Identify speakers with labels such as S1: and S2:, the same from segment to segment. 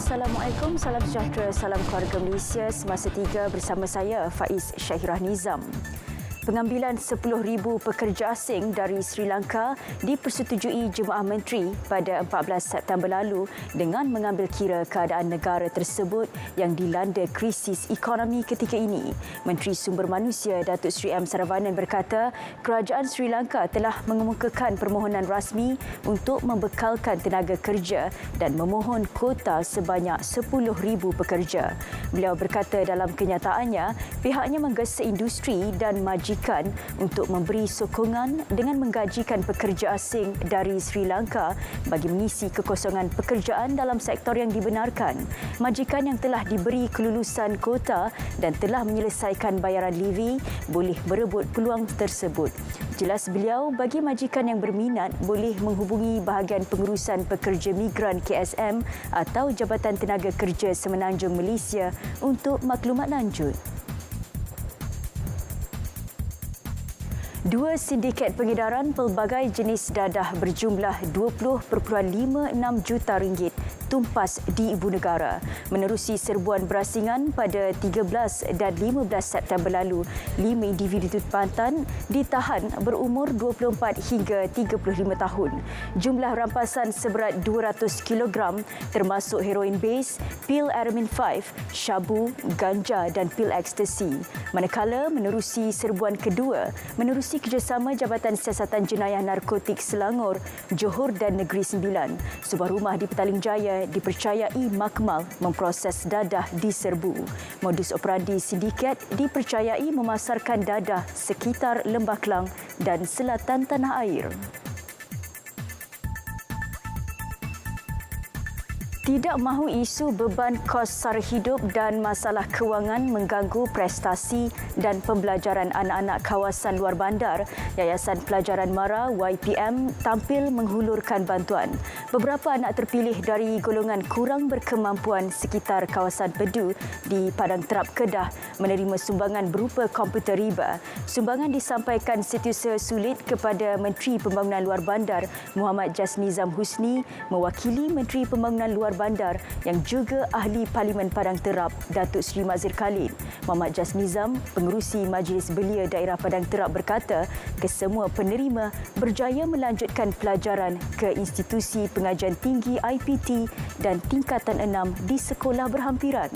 S1: Assalamualaikum, salam sejahtera, salam keluarga Malaysia Semasa 3 bersama saya Faiz Syahirah Nizam. Pengambilan 10,000 pekerja asing dari Sri Lanka dipersetujui Jemaah Menteri pada 14 September lalu dengan mengambil kira keadaan negara tersebut yang dilanda krisis ekonomi ketika ini. Menteri Sumber Manusia Datuk Seri M. Saravanan berkata, kerajaan Sri Lanka telah mengemukakan permohonan rasmi untuk membekalkan tenaga kerja dan memohon kuota sebanyak 10,000 pekerja. Beliau berkata dalam kenyataannya, pihaknya menggesa industri dan majikan untuk memberi sokongan dengan menggajikan pekerja asing dari Sri Lanka bagi mengisi kekosongan pekerjaan dalam sektor yang dibenarkan. Majikan yang telah diberi kelulusan kuota dan telah menyelesaikan bayaran levy boleh berebut peluang tersebut. Jelas beliau, bagi majikan yang berminat boleh menghubungi bahagian pengurusan pekerja migran KSM atau Jabatan Tenaga Kerja Semenanjung Malaysia untuk maklumat lanjut. Dua sindiket pengedaran pelbagai jenis dadah berjumlah 20.56 juta ringgit tumpas di ibu negara. Menerusi serbuan berasingan pada 13 dan 15 September lalu, 5 individu tempatan ditahan berumur 24 hingga 35 tahun. Jumlah rampasan seberat 200 kg termasuk heroin base, pil Aramin 5, syabu, ganja dan pil ekstasi. Manakala menerusi serbuan kedua, menerusi kerjasama Jabatan Siasatan Jenayah Narkotik Selangor, Johor dan Negeri Sembilan, sebuah rumah di Petaling Jaya dipercayai makmal memproses dadah diserbu. Modus operandi sindiket dipercayai memasarkan dadah sekitar Lembah Kelang dan selatan tanah air. Tidak mahu isu beban kos sara hidup dan masalah kewangan mengganggu prestasi dan pembelajaran anak-anak kawasan luar bandar, Yayasan Pelajaran MARA YPM tampil menghulurkan bantuan. Beberapa anak terpilih dari golongan kurang berkemampuan sekitar kawasan Bedu di Padang Terap Kedah menerima sumbangan berupa komputer riba. Sumbangan disampaikan Setiausaha Sulit kepada Menteri Pembangunan Luar Bandar Muhammad Jasnizam Husni mewakili Menteri Pembangunan Luar Bandar yang juga Ahli Parlimen Padang Terap Datuk Seri Mazir Khalid. Muhammad Jasnizam, pengerusi Majlis Belia Daerah Padang Terap berkata, kesemua penerima berjaya melanjutkan pelajaran ke institusi pengajian tinggi IPT dan tingkatan 6 di sekolah berhampiran.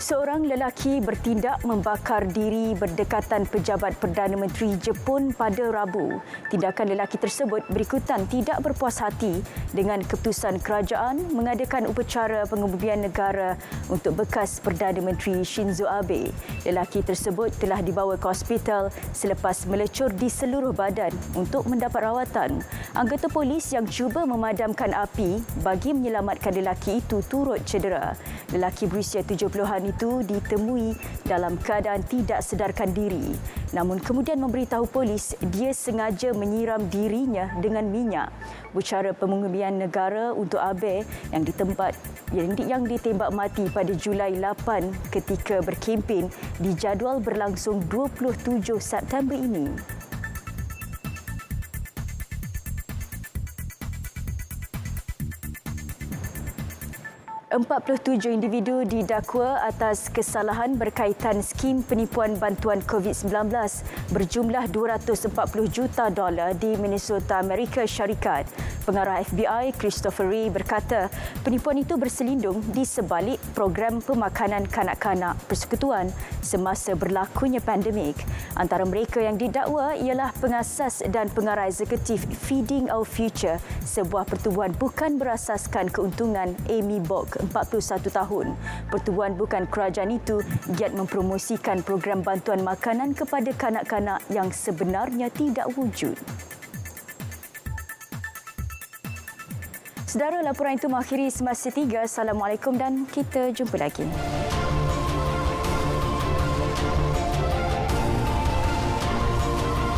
S1: Seorang lelaki bertindak membakar diri berdekatan pejabat Perdana Menteri Jepun pada Rabu. Tindakan lelaki tersebut berikutan tidak berpuas hati dengan keputusan kerajaan mengadakan upacara pengebumian negara untuk bekas Perdana Menteri Shinzo Abe. Lelaki tersebut telah dibawa ke hospital selepas melecur di seluruh badan untuk mendapat rawatan. Anggota polis yang cuba memadamkan api bagi menyelamatkan lelaki itu turut cedera. Lelaki berusia 70-an itu ditemui dalam keadaan tidak sedarkan diri. Namun kemudian memberitahu polis dia sengaja menyiram dirinya dengan minyak. Upacara pengebumian negara untuk Abe yang ditembak mati pada Julai 8 ketika berkempen dijadual berlangsung 27 September ini. 47 individu didakwa atas kesalahan berkaitan skim penipuan bantuan COVID-19 berjumlah $240 juta di Minnesota, Amerika Syarikat. Pengarah FBI Christopher Wray berkata penipuan itu berselindung di sebalik program pemakanan kanak-kanak persekutuan semasa berlakunya pandemik. Antara mereka yang didakwa ialah pengasas dan pengarah eksekutif Feeding Our Future, sebuah pertubuhan bukan berasaskan keuntungan, Amy Bok, 41 tahun. Pertubuhan bukan kerajaan itu giat mempromosikan program bantuan makanan kepada kanak-kanak yang sebenarnya tidak wujud. Saudara, laporan itu mengakhiri Semasa 3. Assalamualaikum dan kita jumpa lagi.